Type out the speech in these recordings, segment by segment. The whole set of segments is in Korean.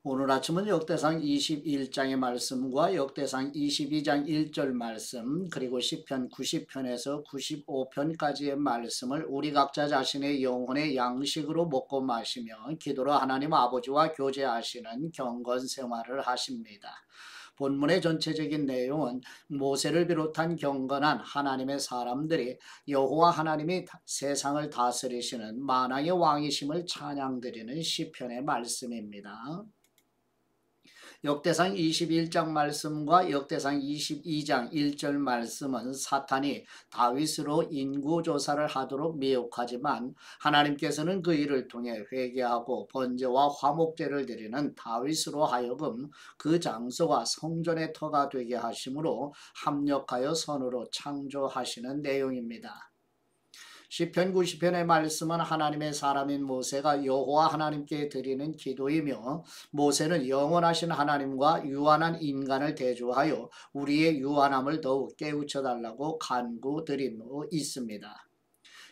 오늘 아침은 역대상 21장의 말씀과 역대상 22장 1절 말씀 그리고 시편 90편에서 95편까지의 말씀을 우리 각자 자신의 영혼의 양식으로 먹고 마시며 기도로 하나님 아버지와 교제하시는 경건 생활을 하십니다. 본문의 전체적인 내용은 모세를 비롯한 경건한 하나님의 사람들이 여호와 하나님이 세상을 다스리시는 만왕의 왕이심을 찬양드리는 시편의 말씀입니다. 역대상 21장 말씀과 역대상 22장 1절 말씀은 사탄이 다윗으로 인구조사를 하도록 미혹하지만 하나님께서는 그 일을 통해 회개하고 번제와 화목제를 드리는 다윗으로 하여금 그 장소가 성전의 터가 되게 하심으로 합력하여 선으로 창조하시는 내용입니다. 시편 90편의 말씀은 하나님의 사람인 모세가 여호와 하나님께 드리는 기도이며 모세는 영원하신 하나님과 유한한 인간을 대조하여 우리의 유한함을 더욱 깨우쳐달라고 간구드리고 있습니다.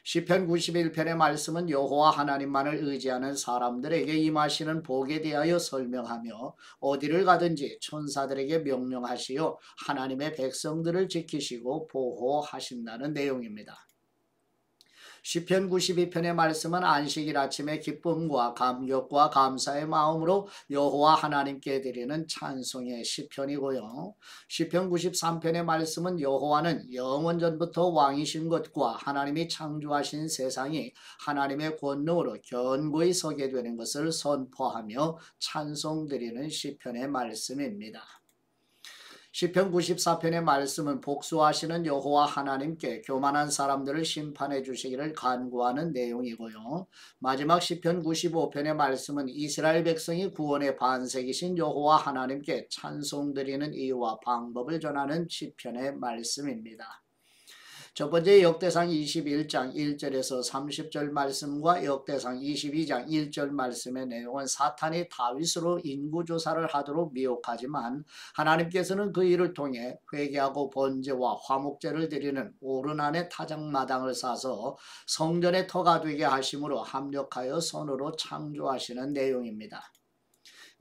시편 91편의 말씀은 여호와 하나님만을 의지하는 사람들에게 임하시는 복에 대하여 설명하며 어디를 가든지 천사들에게 명령하시어 하나님의 백성들을 지키시고 보호하신다는 내용입니다. 시편 92편의 말씀은 안식일 아침의 기쁨과 감격과 감사의 마음으로 여호와 하나님께 드리는 찬송의 시편이고요. 시편 93편의 말씀은 여호와는 영원전부터 왕이신 것과 하나님이 창조하신 세상이 하나님의 권능으로 견고히 서게 되는 것을 선포하며 찬송드리는 시편의 말씀입니다. 시편 94편의 말씀은 복수하시는 여호와 하나님께 교만한 사람들을 심판해 주시기를 간구하는 내용이고요. 마지막 시편 95편의 말씀은 이스라엘 백성이 구원의 반석이신 여호와 하나님께 찬송드리는 이유와 방법을 전하는 시편의 말씀입니다. 첫 번째 역대상 21장 1절에서 30절 말씀과 역대상 22장 1절 말씀의 내용은 사탄이 다윗으로 인구조사를 하도록 미혹하지만 하나님께서는 그 일을 통해 회개하고 번제와 화목제를 드리는 오르난의 타작마당을 사서 성전의 터가 되게 하심으로 합력하여 선으로 창조하시는 내용입니다.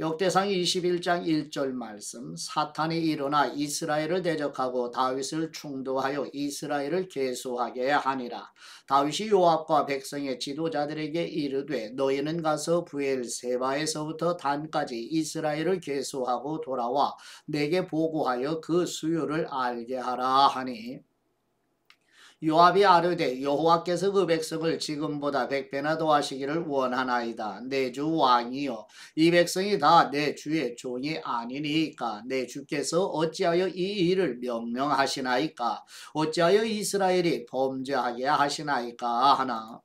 역대상 21장 1절 말씀 사탄이 일어나 이스라엘을 대적하고 다윗을 충돌하여 이스라엘을 계수하게 하니라. 다윗이 요압과 백성의 지도자들에게 이르되 너희는 가서 브엘세바에서부터 단까지 이스라엘을 계수하고 돌아와 내게 보고하여 그 수요를 알게 하라 하니 요압이 아뢰되 여호와께서 그 백성을 지금보다 100배나 더하시기를 원하나이다. 내 주 왕이여 이 백성이 다 내 주의 종이 아니니까 내 주께서 어찌하여 이 일을 명령하시나이까 어찌하여 이스라엘이 범죄하게 하시나이까 하나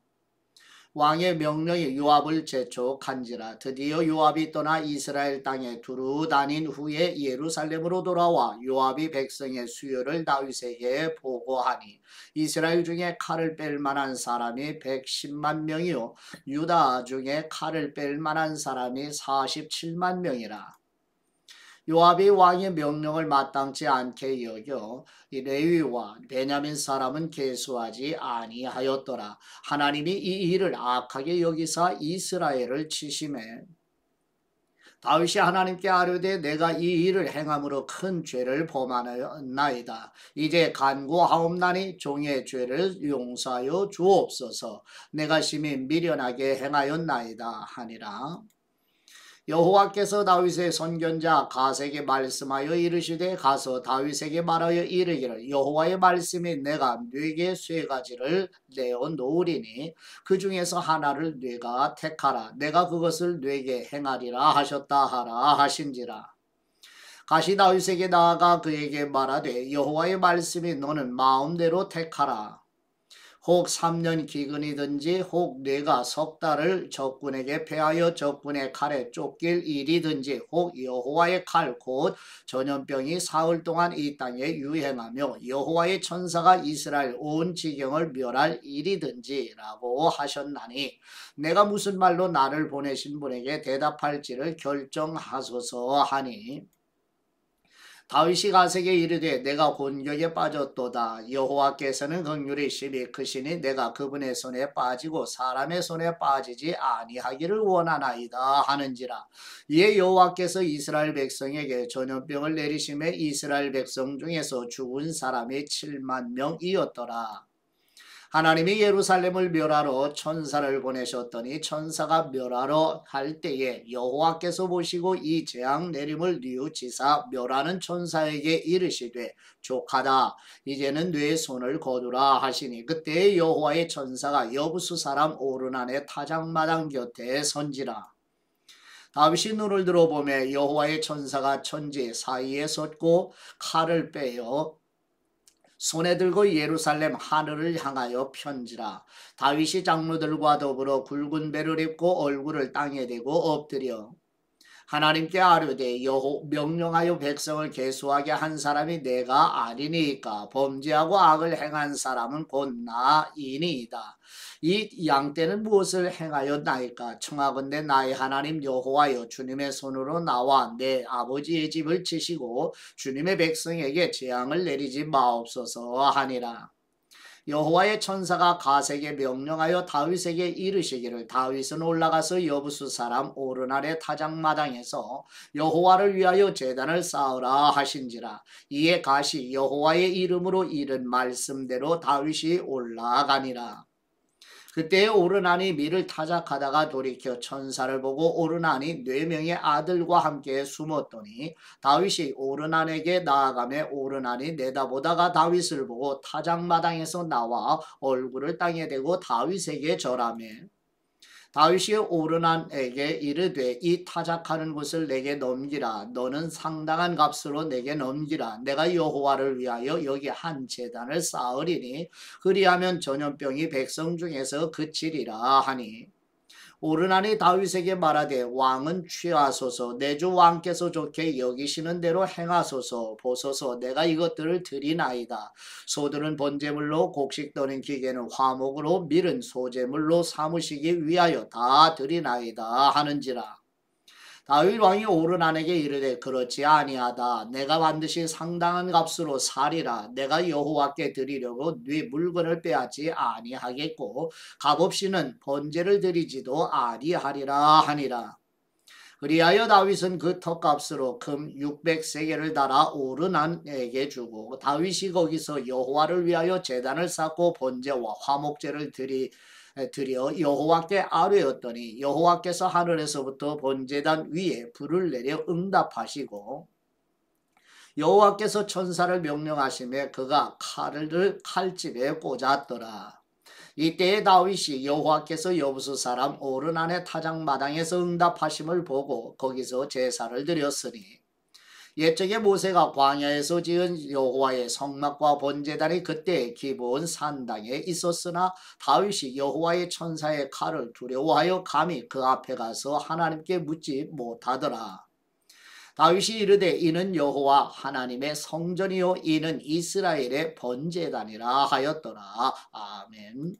왕의 명령이 요압을 재촉한지라. 드디어 요압이 떠나 이스라엘 땅에 두루 다닌 후에 예루살렘으로 돌아와 요압이 백성의 수요를 다윗에게 보고하니 이스라엘 중에 칼을 뺄 만한 사람이 110만 명이요 유다 중에 칼을 뺄 만한 사람이 47만 명이라. 요압이 왕의 명령을 마땅치 않게 여겨 레위와 베냐민 사람은 계수하지 아니하였더라. 하나님이 이 일을 악하게 여기사 이스라엘을 치심해 다윗이 하나님께 아뢰되 내가 이 일을 행함으로 큰 죄를 범하였나이다. 이제 간구하옵나니 종의 죄를 용서하여 주옵소서. 내가 심히 미련하게 행하였나이다 하니라. 여호와께서 다윗의 선견자 갓에게 말씀하여 이르시되 가서 다윗에게 말하여 이르기를 여호와의 말씀이 내가 네게 세 가지를 내어 놓으리니 그 중에서 하나를 네가 택하라. 내가 그것을 네게 행하리라 하셨다 하라 하신지라. 갓이 다윗에게 나아가 그에게 말하되 여호와의 말씀이 너는 마음대로 택하라. 혹 3년 기근이든지 혹 네가 석 달을 적군에게 패하여 적군의 칼에 쫓길 일이든지 혹 여호와의 칼 곧 전염병이 사흘 동안 이 땅에 유행하며 여호와의 천사가 이스라엘 온 지경을 멸할 일이든지 라고 하셨나니 내가 무슨 말로 나를 보내신 분에게 대답할지를 결정하소서 하니 다윗이 가세게 이르되 내가 곤격에 빠졌도다. 여호와께서는 긍휼이시니 크시니 내가 그분의 손에 빠지고 사람의 손에 빠지지 아니하기를 원하나이다 하는지라. 이에 여호와께서 이스라엘 백성에게 전염병을 내리심에 이스라엘 백성 중에서 죽은 사람이 7만 명이었더라. 하나님이 예루살렘을 멸하러 천사를 보내셨더니 천사가 멸하러 할 때에 여호와께서 보시고 이 재앙 내림을 뉘우치사 멸하는 천사에게 이르시되 족하다 이제는 네 손을 거두라 하시니 그때 여호와의 천사가 여부수 사람 오르난의 타작마당 곁에 선지라. 다윗이 눈을 들어보매 여호와의 천사가 천지 사이에 섰고 칼을 빼어 손에 들고 예루살렘 하늘을 향하여 편지라. 다윗이 장로들과 더불어 굵은 배를 입고 얼굴을 땅에 대고 엎드려 하나님께 아뢰되 명령하여 백성을 계수하게 한 사람이 내가 아니니까 범죄하고 악을 행한 사람은 곧 나이니이다. 이 양떼는 무엇을 행하여 나이까? 청하건대 나의 하나님 여호와여 주님의 손으로 나와 내 아버지의 집을 치시고 주님의 백성에게 재앙을 내리지 마옵소서 하니라. 여호와의 천사가 가세게 명령하여 다윗에게 이르시기를 다윗은 올라가서 여부수 사람 오르날의 타작마당에서 여호와를 위하여 제단을 쌓으라 하신지라. 이에 가시 여호와의 이름으로 이른 말씀대로 다윗이 올라가니라. 그때 오르난이 밀을 타작하다가 돌이켜 천사를 보고 오르난이 4명의 아들과 함께 숨었더니 다윗이 오르난에게 나아가며 오르난이 내다보다가 다윗을 보고 타작마당에서 나와 얼굴을 땅에 대고 다윗에게 절하며 다윗이 오르난에게 이르되 이 타작하는 곳을 내게 넘기라. 너는 상당한 값으로 내게 넘기라. 내가 여호와를 위하여 여기 한 제단을 쌓으리니 그리하면 전염병이 백성 중에서 그치리라 하니 오르난이 다윗에게 말하되 왕은 취하소서 내 주 왕께서 좋게 여기시는 대로 행하소서. 보소서 내가 이것들을 드리나이다. 소들은 번제물로 곡식 떠는 기계는 화목으로 밀은 소제물로 삼으시기 위하여 다 드리나이다 하는지라. 다윗 왕이 오르난에게 이르되 그렇지 아니하다. 내가 반드시 상당한 값으로 사리라. 내가 여호와께 드리려고 네 물건을 빼앗지 아니하겠고 값없이는 번제를 드리지도 아니하리라 하니라. 그리하여 다윗은 그 턱값으로 금 600세겔을 달아 오르난에게 주고 다윗이 거기서 여호와를 위하여 제단을 쌓고 번제와 화목제를 드려 여호와께 아뢰었더니 여호와께서 하늘에서부터 번제단 위에 불을 내려 응답하시고 여호와께서 천사를 명령하시며 그가 칼을 칼집에 꽂았더라. 이때에 다윗이 여호와께서 여부수 사람 오르난의 타작마당에서 응답하심을 보고 거기서 제사를 드렸으니 옛적에 모세가 광야에서 지은 여호와의 성막과 번제단이 그때 기브온 산당에 있었으나 다윗이 여호와의 천사의 칼을 두려워하여 감히 그 앞에 가서 하나님께 묻지 못하더라. 다윗이 이르되 이는 여호와 하나님의 성전이요 이는 이스라엘의 번제단이라 하였더라. 아멘.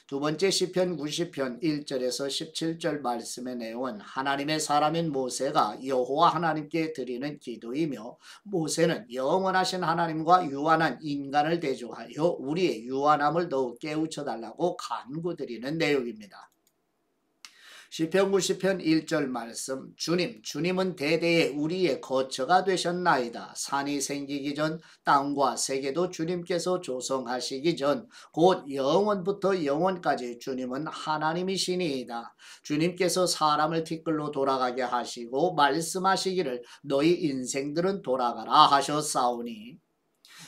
두 번째 시편 90편 1절에서 17절 말씀의 내용은 하나님의 사람인 모세가 여호와 하나님께 드리는 기도이며 모세는 영원하신 하나님과 유한한 인간을 대조하여 우리의 유한함을 더욱 깨우쳐 달라고 간구드리는 내용입니다. 시편 90편 1절 말씀 주님은 대대에 우리의 거처가 되셨나이다. 산이 생기기 전 땅과 세계도 주님께서 조성하시기 전 곧 영원부터 영원까지 주님은 하나님이시니이다. 주님께서 사람을 티끌로 돌아가게 하시고 말씀하시기를 너희 인생들은 돌아가라 하셨사오니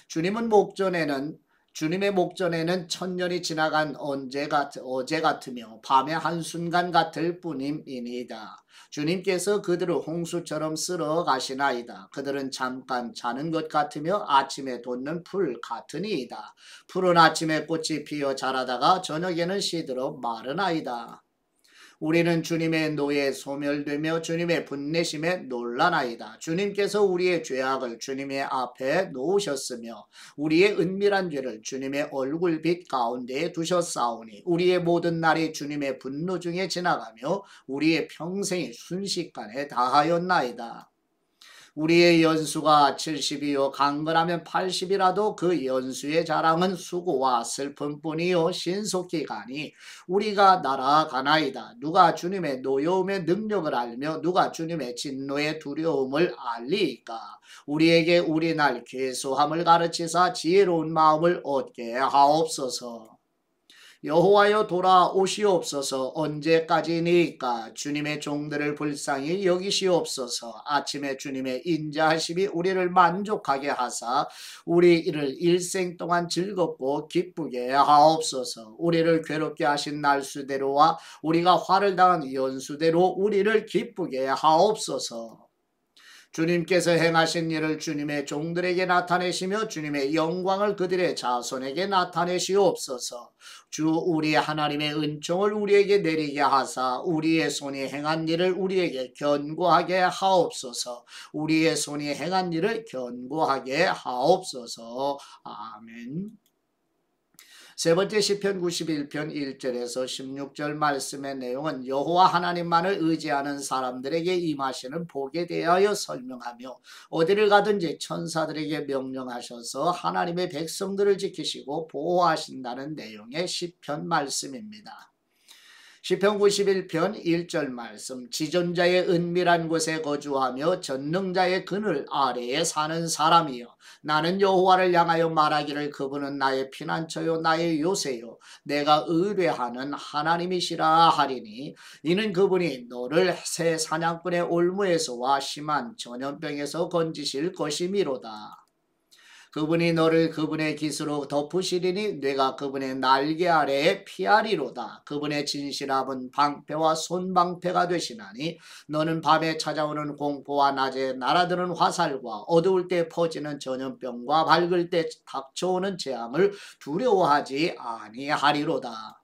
주님의 목전에는 천년이 지나간 어제 같으며 밤의 한순간 같을 뿐임이니이다. 주님께서 그들을 홍수처럼 쓸어 가시나이다. 그들은 잠깐 자는 것 같으며 아침에 돋는 풀 같으니이다. 푸른 아침에 꽃이 피어 자라다가 저녁에는 시들어 마르나이다. 우리는 주님의 노에 소멸되며 주님의 분내심에 놀라나이다. 주님께서 우리의 죄악을 주님의 앞에 놓으셨으며 우리의 은밀한 죄를 주님의 얼굴빛 가운데에 두셨사오니 우리의 모든 날이 주님의 분노 중에 지나가며 우리의 평생이 순식간에 다하였나이다. 우리의 연수가 70이요 강건하면 80이라도 그 연수의 자랑은 수고와 슬픔뿐이요 신속히 가니 우리가 날아가나이다. 누가 주님의 노여움의 능력을 알며 누가 주님의 진노의 두려움을 알리이까. 우리에게 우리 날 괴수함을 가르치사 지혜로운 마음을 얻게 하옵소서. 여호와여 돌아오시옵소서. 언제까지니까. 주님의 종들을 불쌍히 여기시옵소서. 아침에 주님의 인자하심이 우리를 만족하게 하사 우리를 일생 동안 즐겁고 기쁘게 하옵소서. 우리를 괴롭게 하신 날수대로와 우리가 화를 당한 연수대로 우리를 기쁘게 하옵소서. 주님께서 행하신 일을 주님의 종들에게 나타내시며 주님의 영광을 그들의 자손에게 나타내시옵소서. 주 우리 하나님의 은총을 우리에게 내리게 하사 우리의 손이 행한 일을 우리에게 견고하게 하옵소서. 우리의 손이 행한 일을 견고하게 하옵소서. 아멘. 세 번째 시편 91편 1절에서 16절 말씀의 내용은 여호와 하나님만을 의지하는 사람들에게 임하시는 복에 대하여 설명하며 어디를 가든지 천사들에게 명령하셔서 하나님의 백성들을 지키시고 보호하신다는 내용의 시편 말씀입니다. 시편 91편 1절 말씀. 지존자의 은밀한 곳에 거주하며 전능자의 그늘 아래에 사는 사람이여 나는 여호와를 향하여 말하기를 그분은 나의 피난처요 나의 요새요 내가 의뢰하는 하나님이시라 하리니 이는 그분이 너를 새 사냥꾼의 올무에서와 심한 전염병에서 건지실 것이미로다. 그분이 너를 그분의 깃으로 덮으시리니 내가 그분의 날개 아래에 피하리로다. 그분의 진실함은 방패와 손방패가 되시나니 너는 밤에 찾아오는 공포와 낮에 날아드는 화살과 어두울 때 퍼지는 전염병과 밝을 때 닥쳐오는 재앙을 두려워하지 아니하리로다.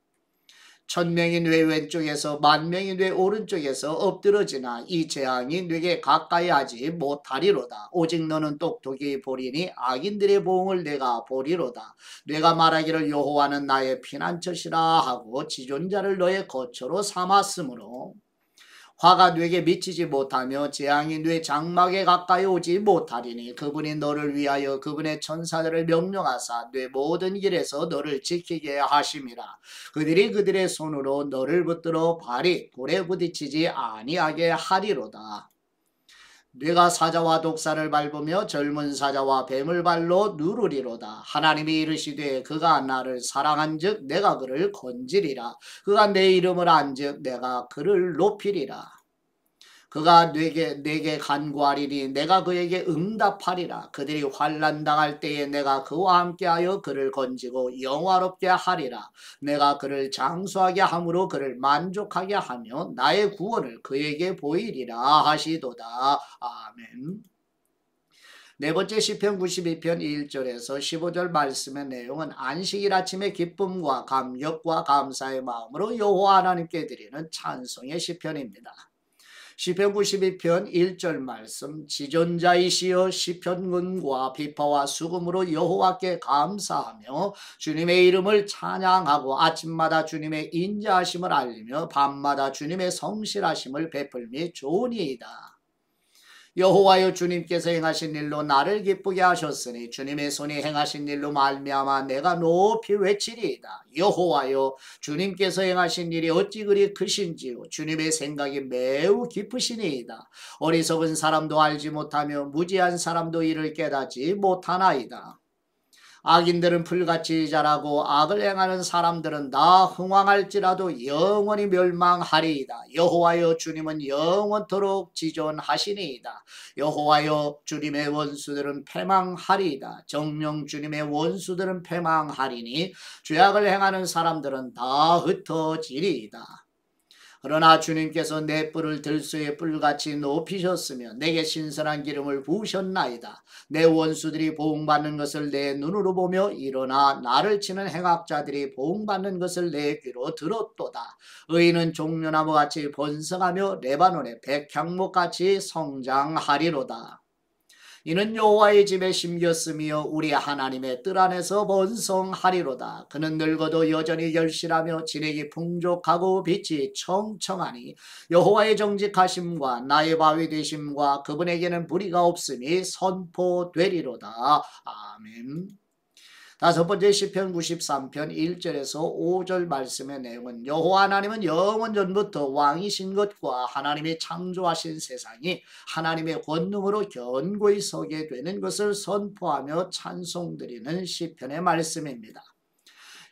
1000명이 뇌 왼쪽에서 10,000명이 뇌 오른쪽에서 엎드러지나 이 재앙이 네게 가까이 하지 못하리로다. 오직 너는 똑똑히 보리니 악인들의 보응을 내가 보리로다. 내가 말하기를 여호와는 나의 피난처시라 하고 지존자를 너의 거처로 삼았으므로 화가 뇌게 미치지 못하며 재앙이 뇌 장막에 가까이 오지 못하리니 그분이 너를 위하여 그분의 천사들을 명령하사 뇌 모든 길에서 너를 지키게 하심이라. 그들이 그들의 손으로 너를 붙들어 발이 돌에 부딪히지 아니하게 하리로다. 뇌가 사자와 독사를 밟으며 젊은 사자와 뱀을 발로 누르리로다. 하나님이 이르시되 그가 나를 사랑한즉 내가 그를 건지리라. 그가 내 이름을 안즉 내가 그를 높이리라. 그가 내게 간구하리니 내가 그에게 응답하리라. 그들이 환난 당할 때에 내가 그와 함께하여 그를 건지고 영화롭게 하리라. 내가 그를 장수하게 함으로 그를 만족하게 하며 나의 구원을 그에게 보이리라 하시도다. 아멘. 네 번째 시편 92편 1절에서 15절 말씀의 내용은 안식일 아침의 기쁨과 감격과 감사의 마음으로 여호와 하나님께 드리는 찬송의 시편입니다. 시편 92편 1절 말씀. 지존자이시여 시편군과 비파와 수금으로 여호와께 감사하며 주님의 이름을 찬양하고 아침마다 주님의 인자하심을 알리며 밤마다 주님의 성실하심을 베풀미 좋으니이다. 여호와여 주님께서 행하신 일로 나를 기쁘게 하셨으니 주님의 손이 행하신 일로 말미암아 내가 높이 외치리이다. 여호와여 주님께서 행하신 일이 어찌 그리 크신지요. 주님의 생각이 매우 깊으시니이다. 어리석은 사람도 알지 못하며 무지한 사람도 이를 깨닫지 못하나이다. 악인들은 풀같이 자라고 악을 행하는 사람들은 다 흥왕할지라도 영원히 멸망하리이다. 여호와여 주님은 영원토록 지존하시니이다. 여호와여 주님의 원수들은 패망하리이다. 정령 주님의 원수들은 패망하리니 죄악을 행하는 사람들은 다 흩어지리이다. 그러나 주님께서 내 뿔을 들소의 뿔같이 높이셨으며 내게 신선한 기름을 부으셨나이다. 내 원수들이 보응받는 것을 내 눈으로 보며 일어나 나를 치는 행악자들이 보응받는 것을 내 귀로 들었도다. 의인은 종려나무같이 번성하며 레바논의 백향목같이 성장하리로다. 이는 여호와의 집에 심겼으며 우리 하나님의 뜰 안에서 번성하리로다. 그는 늙어도 여전히 결실하며 진액이 풍족하고 빛이 청청하니 여호와의 정직하심과 나의 바위 되심과 그분에게는 불의가 없음이 선포되리로다. 아멘. 다섯 번째 시편 93편 1절에서 5절 말씀의 내용은 여호와 하나님은 영원 전부터 왕이신 것과 하나님이 창조하신 세상이 하나님의 권능으로 견고히 서게 되는 것을 선포하며 찬송드리는 시편의 말씀입니다.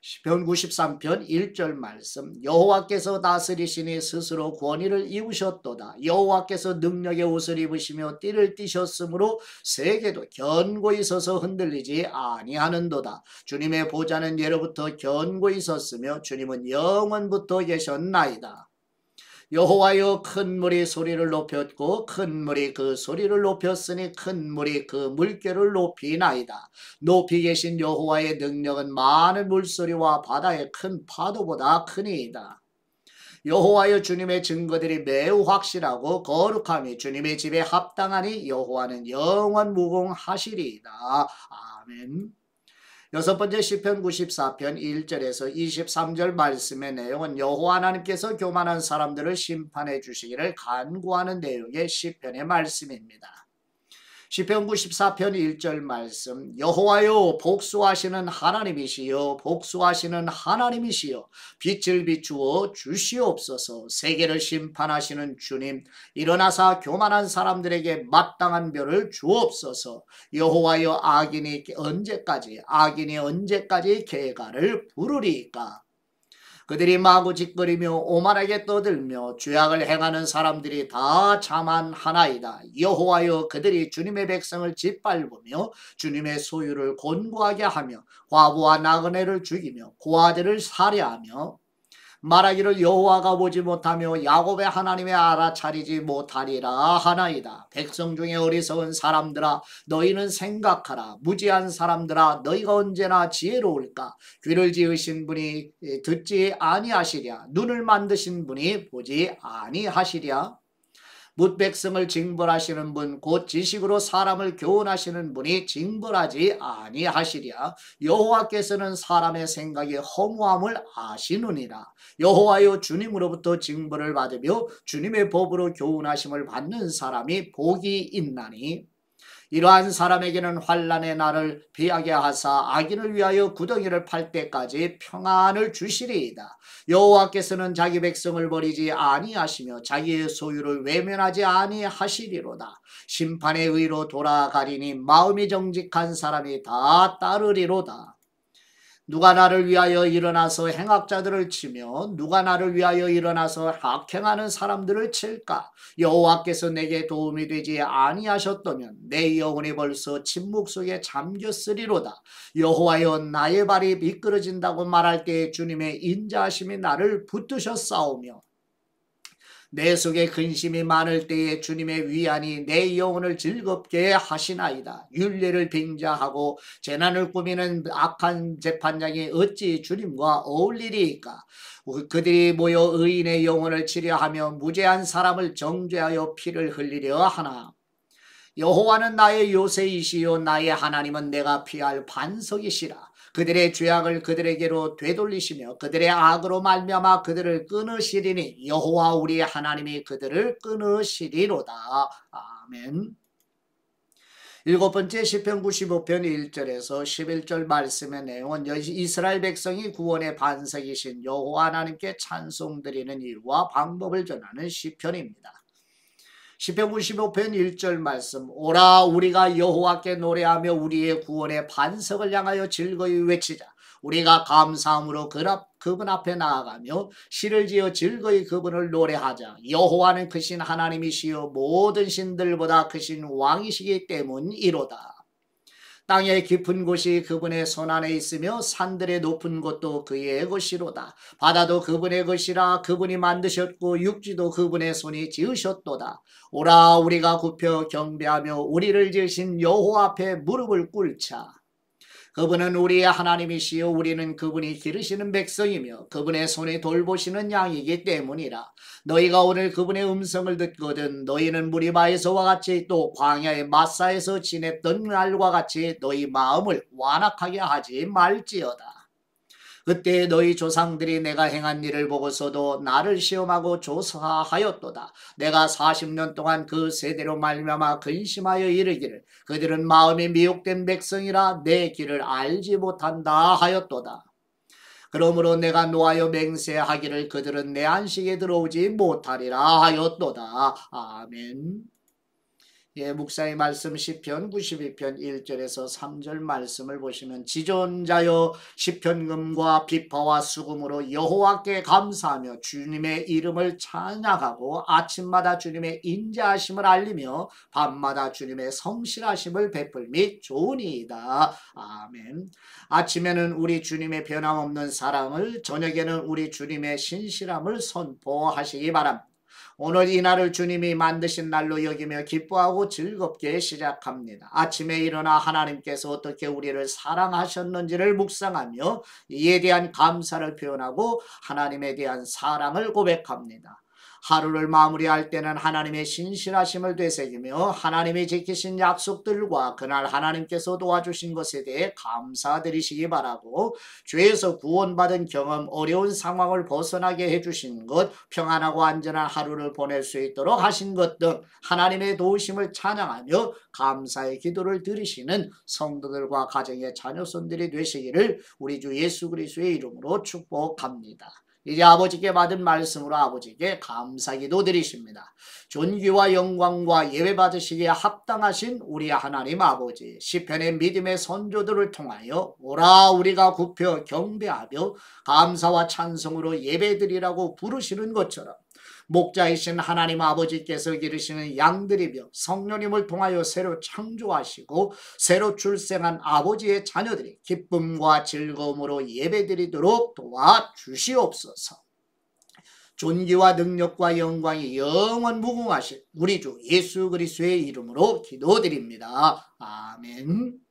시편 93편 1절 말씀 여호와께서 다스리시니 스스로 권위를 이루셨도다. 여호와께서 능력의 옷을 입으시며 띠를 띠셨으므로 세계도 견고히 서서 흔들리지 아니하는도다. 주님의 보좌는 예로부터 견고히 섰으며 주님은 영원부터 계셨나이다. 여호와여 큰 물이 소리를 높였고 큰 물이 그 소리를 높였으니 큰 물이 그 물결을 높이나이다. 높이 계신 여호와의 능력은 많은 물소리와 바다의 큰 파도보다 크니이다. 여호와여 주님의 증거들이 매우 확실하고 거룩함이 주님의 집에 합당하니 여호와는 영원 무궁하시리이다. 아멘. 여섯 번째 시편 94편 1절에서 23절 말씀의 내용은 여호와 하나님께서 교만한 사람들을 심판해 주시기를 간구하는 내용의 시편의 말씀입니다. 시편 94편 1절 말씀 여호와여 복수하시는 하나님이시여 복수하시는 하나님이시여 빛을 비추어 주시옵소서. 세계를 심판하시는 주님 일어나사 교만한 사람들에게 마땅한 별을 주옵소서. 여호와여 악인이 언제까지 계가를 부르리까. 그들이 마구 짓거리며 오만하게 떠들며 죄악을 행하는 사람들이 다 자만하나이다. 여호와여 그들이 주님의 백성을 짓밟으며 주님의 소유를 곤고하게 하며 과부와 나그네를 죽이며 고아들을 살해하며 말하기를 여호와가 보지 못하며 야곱의 하나님의 알아차리지 못하리라 하나이다. 백성 중에 어리석은 사람들아 너희는 생각하라. 무지한 사람들아 너희가 언제나 지혜로울까. 귀를 지으신 분이 듣지 아니하시랴. 눈을 만드신 분이 보지 아니하시랴. 뭇 백성을 징벌하시는 분 곧 지식으로 사람을 교훈하시는 분이 징벌하지 아니하시랴. 여호와께서는 사람의 생각이 허무함을 아시느니라. 여호와여 주님으로부터 징벌을 받으며 주님의 법으로 교훈하심을 받는 사람이 복이 있나니 이러한 사람에게는 환난의 날을 피하게 하사 악인을 위하여 구덩이를 팔 때까지 평안을 주시리이다. 여호와께서는 자기 백성을 버리지 아니하시며 자기의 소유를 외면하지 아니하시리로다. 심판의 의로 돌아가리니 마음이 정직한 사람이 다 따르리로다. 누가 나를 위하여 일어나서 행악자들을 치며 누가 나를 위하여 일어나서 악행하는 사람들을 칠까. 여호와께서 내게 도움이 되지 아니하셨다면 내 영혼이 벌써 침묵 속에 잠겼으리로다. 여호와여 나의 발이 미끄러진다고 말할 때에 주님의 인자하심이 나를 붙드셨사오며 내 속에 근심이 많을 때에 주님의 위안이 내 영혼을 즐겁게 하시나이다. 율례를 빙자하고 재난을 꾸미는 악한 재판장이 어찌 주님과 어울리리까. 그들이 모여 의인의 영혼을 치려하며 무죄한 사람을 정죄하여 피를 흘리려 하나. 여호와는 나의 요새이시요 나의 하나님은 내가 피할 반석이시라. 그들의 죄악을 그들에게로 되돌리시며 그들의 악으로 말미암아 그들을 끊으시리니 여호와 우리 하나님이 그들을 끊으시리로다. 아멘. 일곱 번째 시편 95편 1절에서 11절 말씀의 내용은 이스라엘 백성이 구원의 반석이신 여호와 하나님께 찬송드리는 일과 방법을 전하는 시편입니다. 시편 95편 1절 말씀 오라 우리가 여호와께 노래하며 우리의 구원의 반석을 향하여 즐거이 외치자. 우리가 감사함으로 그분 앞에 나아가며 시를 지어 즐거이 그분을 노래하자. 여호와는 크신 하나님이시여 모든 신들보다 크신 왕이시기 때문이로다. 땅의 깊은 곳이 그분의 손안에 있으며 산들의 높은 곳도 그의 것이로다. 바다도 그분의 것이라. 그분이 만드셨고 육지도 그분의 손이 지으셨도다. 오라 우리가 굽혀 경배하며 우리를 지으신 여호와 앞에 무릎을 꿇자. 그분은 우리의 하나님이시요 우리는 그분이 기르시는 백성이며 그분의 손에 돌보시는 양이기 때문이라. 너희가 오늘 그분의 음성을 듣거든 너희는 무리바에서와 같이 또 광야의 마사에서 지냈던 날과 같이 너희 마음을 완악하게 하지 말지어다. 그때 너희 조상들이 내가 행한 일을 보고서도 나를 시험하고 조사하였도다. 내가 40년 동안 그 세대로 말미암아 근심하여 이르기를 그들은 마음이 미혹된 백성이라 내 길을 알지 못한다 하였도다. 그러므로 내가 노하여 맹세하기를 그들은 내 안식에 들어오지 못하리라 하였도다. 아멘. 예, 묵상의 말씀 시편 92편 1절에서 3절 말씀을 보시면 지존자여 시편금과 비파와 수금으로 여호와께 감사하며 주님의 이름을 찬양하고 아침마다 주님의 인자하심을 알리며 밤마다 주님의 성실하심을 베풀미 좋으니이다. 아멘. 아침에는 우리 주님의 변함없는 사랑을, 저녁에는 우리 주님의 신실함을 선포하시기 바랍니다. 오늘 이 날을 주님이 만드신 날로 여기며 기뻐하고 즐겁게 시작합니다. 아침에 일어나 하나님께서 어떻게 우리를 사랑하셨는지를 묵상하며 이에 대한 감사를 표현하고 하나님에 대한 사랑을 고백합니다. 하루를 마무리할 때는 하나님의 신실하심을 되새기며 하나님이 지키신 약속들과 그날 하나님께서 도와주신 것에 대해 감사드리시기 바라고, 죄에서 구원받은 경험, 어려운 상황을 벗어나게 해주신 것, 평안하고 안전한 하루를 보낼 수 있도록 하신 것 등 하나님의 도우심을 찬양하며 감사의 기도를 드리시는 성도들과 가정의 자녀손들이 되시기를 우리 주 예수 그리스도의 이름으로 축복합니다. 이제 아버지께 받은 말씀으로 아버지께 감사기도 드리십니다. 존귀와 영광과 예배 받으시기에 합당하신 우리 하나님 아버지, 시편의 믿음의 선조들을 통하여 오라 우리가 굽혀 경배하며 감사와 찬송으로 예배드리라고 부르시는 것처럼 목자이신 하나님 아버지께서 기르시는 양들이며 성령님을 통하여 새로 창조하시고 새로 출생한 아버지의 자녀들이 기쁨과 즐거움으로 예배드리도록 도와주시옵소서. 존귀와 능력과 영광이 영원 무궁하신 우리 주 예수 그리스도의 이름으로 기도드립니다. 아멘.